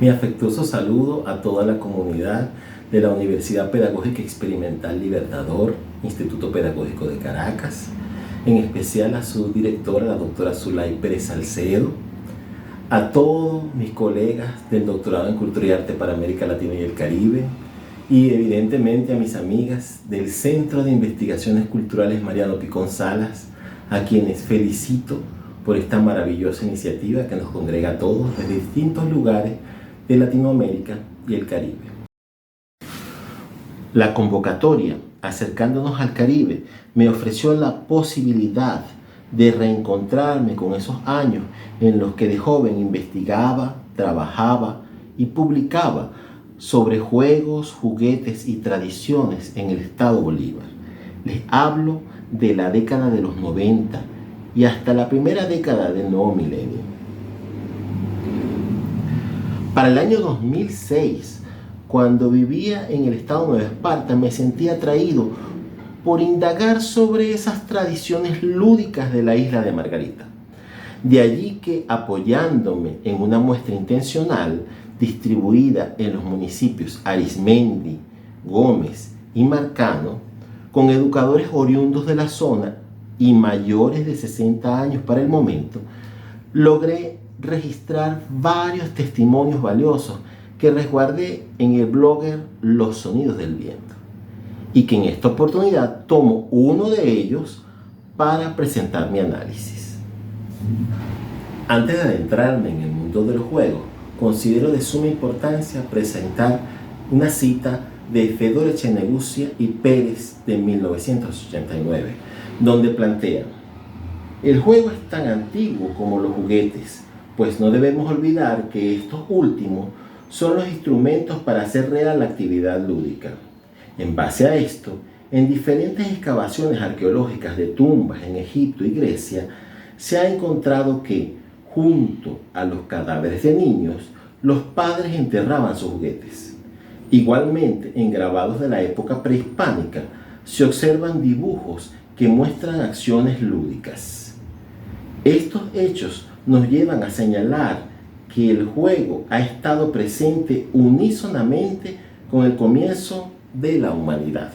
Mi afectuoso saludo a toda la comunidad de la Universidad Pedagógica Experimental Libertador, Instituto Pedagógico de Caracas, en especial a su directora, la doctora Zulay Pérez Salcedo, a todos mis colegas del doctorado en Cultura y Arte para América Latina y el Caribe, y evidentemente a mis amigas del Centro de Investigaciones Culturales Mariano Picón Salas, a quienes felicito por esta maravillosa iniciativa que nos congrega a todos desde distintos lugares de Latinoamérica y el Caribe. La convocatoria Acercándonos al Caribe me ofreció la posibilidad de reencontrarme con esos años en los que de joven investigaba, trabajaba y publicaba sobre juegos, juguetes y tradiciones en el estado Bolívar. Les hablo de la década de los 90 y hasta la primera década del nuevo milenio. Para el año 2006, cuando vivía en el estado de Nueva Esparta, me sentí atraído por indagar sobre esas tradiciones lúdicas de la isla de Margarita. De allí que, apoyándome en una muestra intencional distribuida en los municipios Arismendi, Gómez y Marcano, con educadores oriundos de la zona y mayores de 60 años para el momento, logré registrar varios testimonios valiosos que resguardé en el blogger Los Sonidos del Viento, y que en esta oportunidad tomo uno de ellos para presentar mi análisis. Antes de adentrarme en el mundo de los juegos, considero de suma importancia presentar una cita de Fedor Echeneguzia y Pérez de 1989, donde plantean: el juego es tan antiguo como los juguetes, pues no debemos olvidar que estos últimos son los instrumentos para hacer real la actividad lúdica. En base a esto, en diferentes excavaciones arqueológicas de tumbas en Egipto y Grecia, se ha encontrado que, junto a los cadáveres de niños, los padres enterraban sus juguetes. Igualmente, en grabados de la época prehispánica, se observan dibujos que muestran acciones lúdicas. Estos hechos nos llevan a señalar que el juego ha estado presente unísonamente con el comienzo de la humanidad.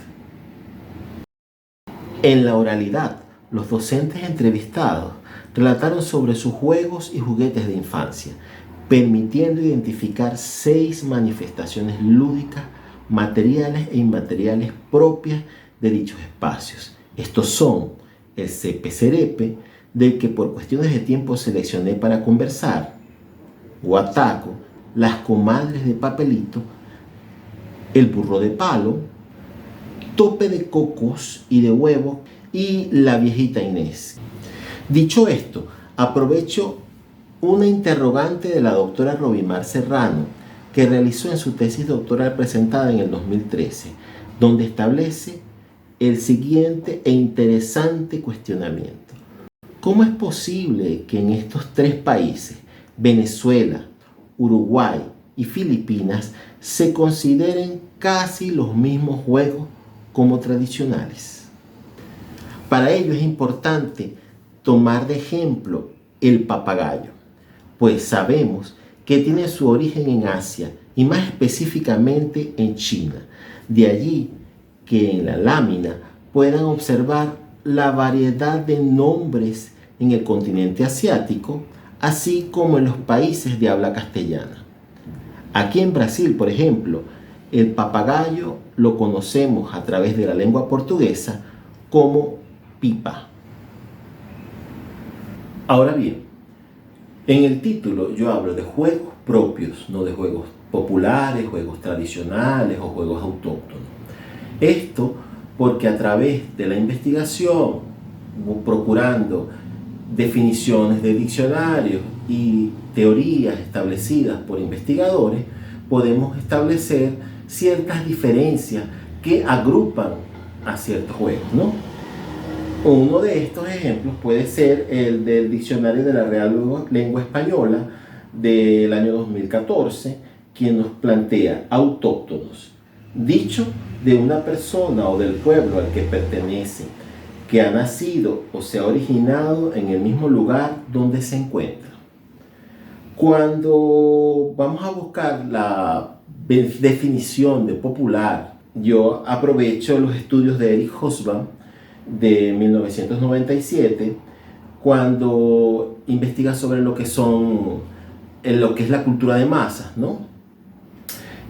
En la oralidad, los docentes entrevistados relataron sobre sus juegos y juguetes de infancia, permitiendo identificar 6 manifestaciones lúdicas, materiales e inmateriales propias de dichos espacios. Estos son el cepe-cerepe, del que por cuestiones de tiempo seleccioné para conversar, guataco, las comadres de papelito, el burro de palo, tope de cocos y de huevo y la viejita Inés. Dicho esto, aprovecho una interrogante de la doctora Robimar Serrano, que realizó en su tesis doctoral presentada en el 2013, donde establece el siguiente e interesante cuestionamiento: ¿cómo es posible que en estos 3 países, Venezuela, Uruguay y Filipinas, se consideren casi los mismos juegos como tradicionales? Para ello es importante tomar de ejemplo el papagayo, pues sabemos que tiene su origen en Asia y más específicamente en China. De allí que en la lámina puedan observar la variedad de nombres en el continente asiático, así como en los países de habla castellana. Aquí en Brasil, por ejemplo, el papagayo lo conocemos a través de la lengua portuguesa como pipa. Ahora bien, en el título yo hablo de juegos propios, no de juegos populares, juegos tradicionales o juegos autóctonos. Esto porque a través de la investigación, procurando definiciones de diccionarios y teorías establecidas por investigadores, podemos establecer ciertas diferencias que agrupan a ciertos juegos, ¿no? Uno de estos ejemplos puede ser el del Diccionario de la Real Lengua Española del año 2014, quien nos plantea autóctonos: dicho de una persona o del pueblo al que pertenece, que ha nacido o se ha originado en el mismo lugar donde se encuentra. Cuando vamos a buscar la definición de popular, yo aprovecho los estudios de Eric Hobsbawm de 1997, cuando investiga sobre lo que es la cultura de masas, ¿no?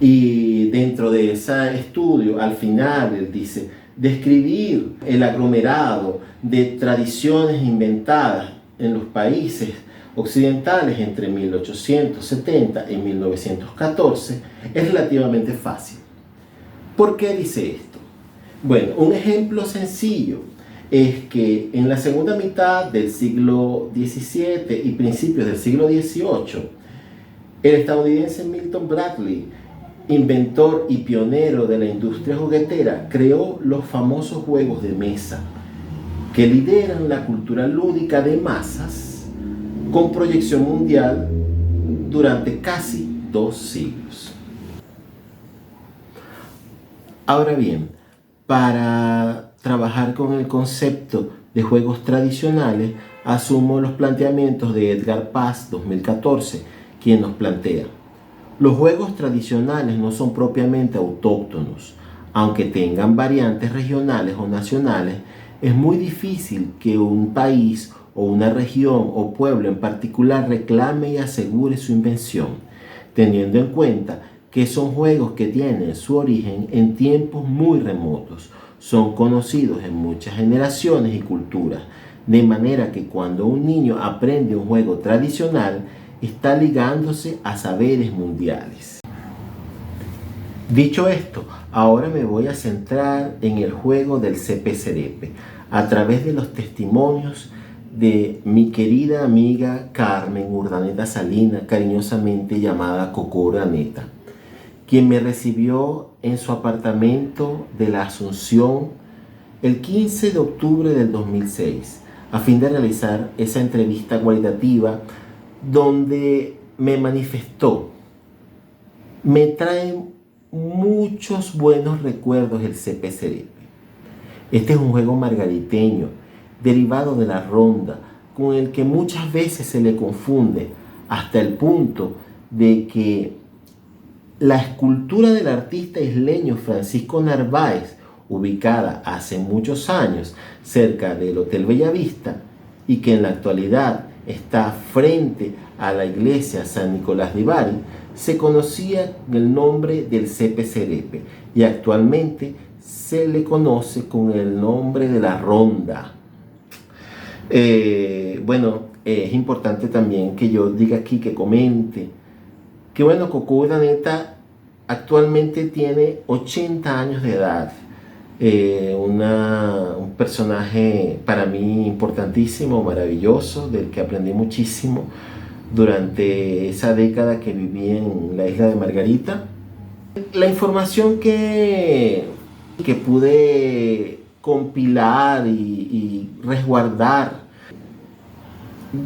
Y dentro de ese estudio, al final, él dice, describir el aglomerado de tradiciones inventadas en los países occidentales entre 1870 y 1914 es relativamente fácil. ¿Por qué dice esto? Bueno, un ejemplo sencillo es que en la segunda mitad del siglo XVII y principios del siglo XVIII, el estadounidense Milton Bradley, inventor y pionero de la industria juguetera, creó los famosos juegos de mesa, que lideran la cultura lúdica de masas con proyección mundial durante casi 2 siglos. Ahora bien, para trabajar con el concepto de juegos tradicionales, asumo los planteamientos de Edgar Paz, 2014, quien nos plantea: los juegos tradicionales no son propiamente autóctonos. Aunque tengan variantes regionales o nacionales, es muy difícil que un país o una región o pueblo en particular reclame y asegure su invención, teniendo en cuenta que son juegos que tienen su origen en tiempos muy remotos, son conocidos en muchas generaciones y culturas, de manera que cuando un niño aprende un juego tradicional, está ligándose a saberes mundiales. Dicho esto, ahora me voy a centrar en el juego del cepe-cerepe, a través de los testimonios de mi querida amiga Carmen Urdaneta Salinas, cariñosamente llamada Coco Urdaneta, quien me recibió en su apartamento de la Asunción el 15 de octubre del 2006, a fin de realizar esa entrevista cualitativa donde me manifestó: me trae muchos buenos recuerdos el cepe-cerepe. Este es un juego margariteño, derivado de la ronda, con el que muchas veces se le confunde, hasta el punto de que la escultura del artista isleño Francisco Narváez, ubicada hace muchos años cerca del Hotel Bellavista y que en la actualidad está frente a la iglesia San Nicolás de Bari, se conocía con el nombre del cepe-cerepe y actualmente se le conoce con el nombre de la ronda. Es importante también que yo diga aquí, que comente, que bueno, Coco Urdaneta actualmente tiene 80 años de edad. Un personaje para mí importantísimo, maravilloso, del que aprendí muchísimo durante esa década que viví en la isla de Margarita. La información que pude compilar y resguardar,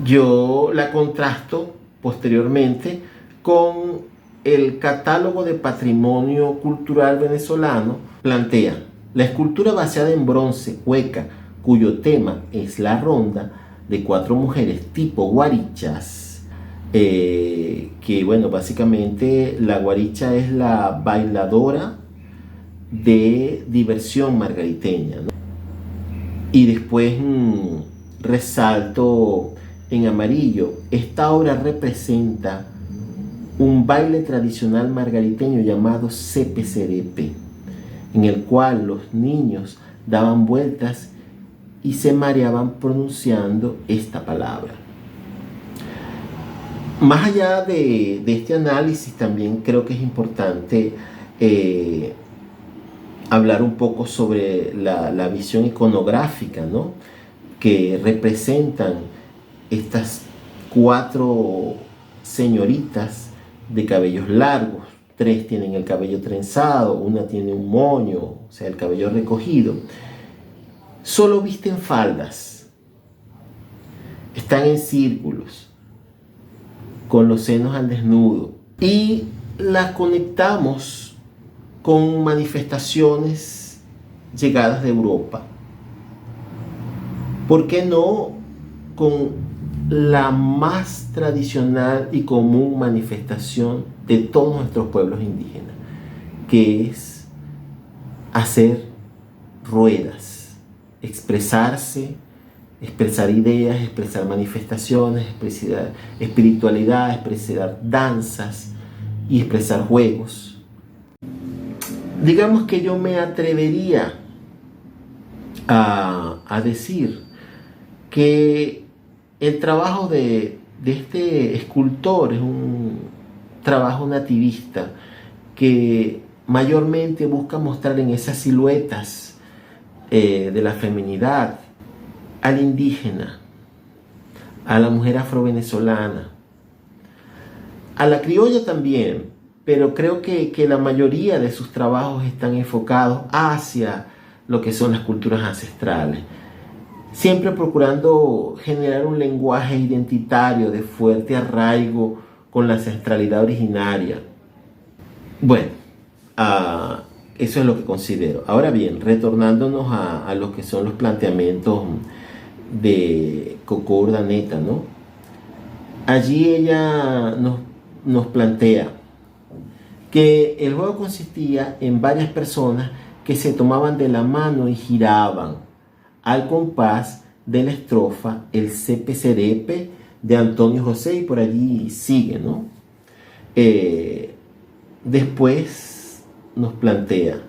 yo la contrasto posteriormente con el Catálogo de Patrimonio Cultural Venezolano. Plantea: la escultura basada en bronce hueca, cuyo tema es la ronda de 4 mujeres tipo guarichas, que bueno, básicamente la guaricha es la bailadora de diversión margariteña, ¿no? Y después resalto en amarillo: esta obra representa un baile tradicional margariteño llamado cepe-cerepe, en el cual los niños daban vueltas y se mareaban pronunciando esta palabra. Más allá de este análisis, también creo que es importante hablar un poco sobre la visión iconográfica, ¿no?, que representan estas 4 señoritas de cabellos largos. 3 tienen el cabello trenzado, una tiene un moño, o sea, el cabello recogido. Solo visten faldas, están en círculos, con los senos al desnudo, y las conectamos con manifestaciones llegadas de Europa. ¿Por qué no con la más tradicional y común manifestación de todos nuestros pueblos indígenas, que es hacer ruedas, expresarse, expresar ideas, expresar manifestaciones, expresar espiritualidad, expresar danzas y expresar juegos. Digamos que yo me atrevería a decir que el trabajo de este escultor es un trabajo nativista que mayormente busca mostrar en esas siluetas de la feminidad al indígena, a la mujer afrovenezolana, a la criolla también, pero creo que la mayoría de sus trabajos están enfocados hacia lo que son las culturas ancestrales, siempre procurando generar un lenguaje identitario de fuerte arraigo con la ancestralidad originaria. Bueno, eso es lo que considero. Ahora bien, retornándonos a lo que son los planteamientos de Coco Urdaneta, ¿no? Allí ella nos plantea que el juego consistía en varias personas que se tomaban de la mano y giraban al compás de la estrofa El Sepe Serepe de Antonio José, y por allí sigue, ¿no? Después nos plantea: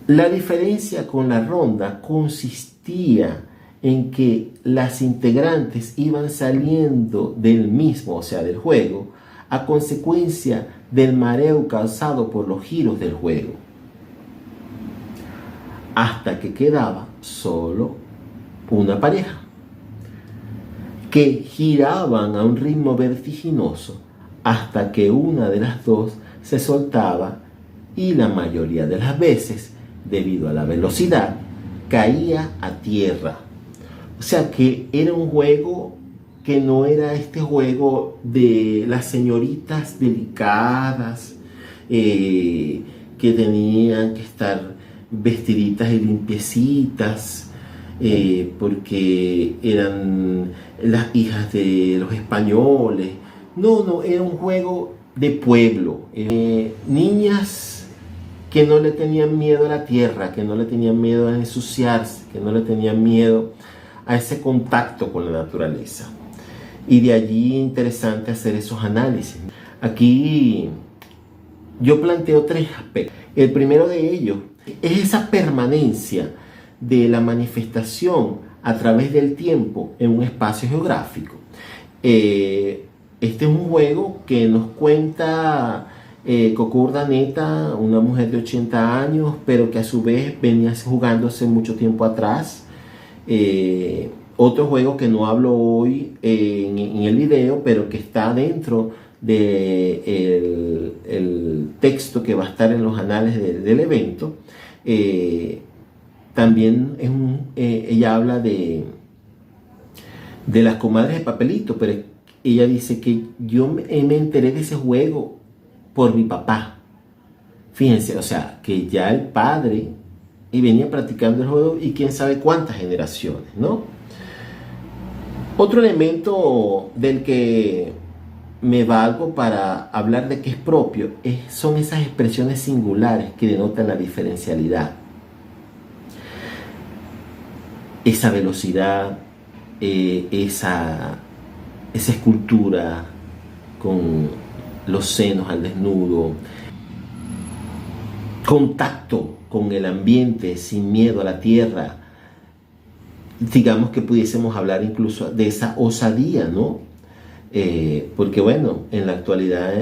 la diferencia con la ronda consistía en que las integrantes iban saliendo del mismo, o sea, del juego, a consecuencia del mareo causado por los giros del juego, hasta que quedaba solo una pareja, que giraban a un ritmo vertiginoso hasta que una de las dos se soltaba, y la mayoría de las veces, debido a la velocidad, caía a tierra. O sea que era un juego que no era este juego de las señoritas delicadas que tenían que estar vestiditas y limpiecitas porque eran las hijas de los españoles. No, era un juego de pueblo. Niñas que no le tenían miedo a la tierra, que no le tenían miedo a ensuciarse, que no le tenían miedo a ese contacto con la naturaleza. Y de allí interesante hacer esos análisis. Aquí yo planteo tres aspectos. El primero de ellos es esa permanencia de la manifestación a través del tiempo en un espacio geográfico. Este es un juego que nos cuenta Coco Urdaneta, una mujer de 80 años, pero que a su vez venía jugándose mucho tiempo atrás. Otro juego que no hablo hoy en el video, pero que está dentro del el texto que va a estar en los anales del evento. También es ella habla de las comadres de papelito, pero ella dice que yo me enteré de ese juego por mi papá. Fíjense, o sea, que ya el padre y venía practicando el juego y quién sabe cuántas generaciones, ¿no? Otro elemento del que me valgo para hablar de que es propio son esas expresiones singulares que denotan la diferencialidad. Esa velocidad, esa escultura con los senos al desnudo, contacto con el ambiente sin miedo a la tierra. Digamos que pudiésemos hablar incluso de esa osadía, ¿no? Porque bueno, en la actualidad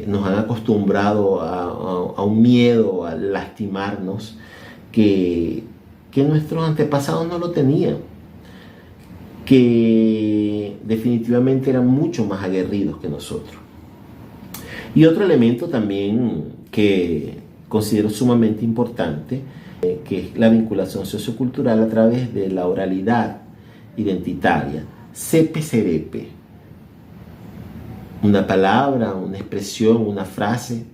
nos han acostumbrado a un miedo, a lastimarnos, que nuestros antepasados no lo tenían, que definitivamente eran mucho más aguerridos que nosotros. Y otro elemento también que considero sumamente importante, que es la vinculación sociocultural a través de la oralidad identitaria. Sepe serepe, una palabra, una expresión, una frase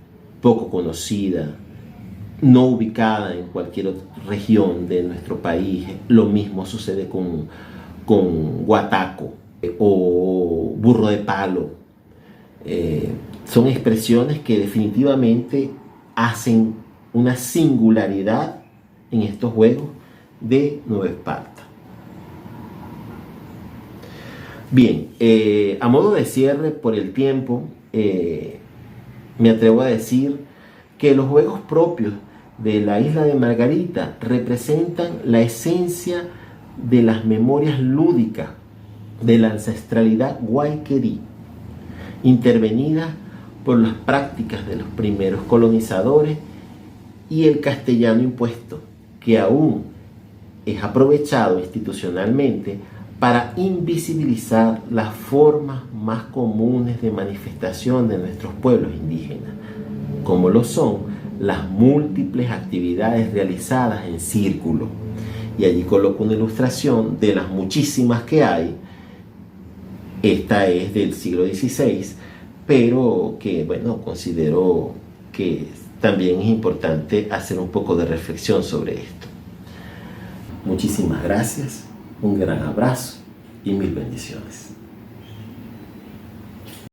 poco conocida, no ubicada en cualquier otra región de nuestro país. Lo mismo sucede con con guataco o burro de palo. Son expresiones que definitivamente hacen una singularidad en estos juegos de Nueva Esparta. Bien, a modo de cierre por el tiempo, me atrevo a decir que los juegos propios de la isla de Margarita representan la esencia de las memorias lúdicas de la ancestralidad guayquerí, intervenida por las prácticas de los primeros colonizadores y el castellano impuesto, que aún es aprovechado institucionalmente para invisibilizar las formas más comunes de manifestación de nuestros pueblos indígenas, como lo son las múltiples actividades realizadas en círculo. Y allí coloco una ilustración de las muchísimas que hay. Esta es del siglo XVI, pero que, bueno, considero que también es importante hacer un poco de reflexión sobre esto. Muchísimas gracias, un gran abrazo y mil bendiciones.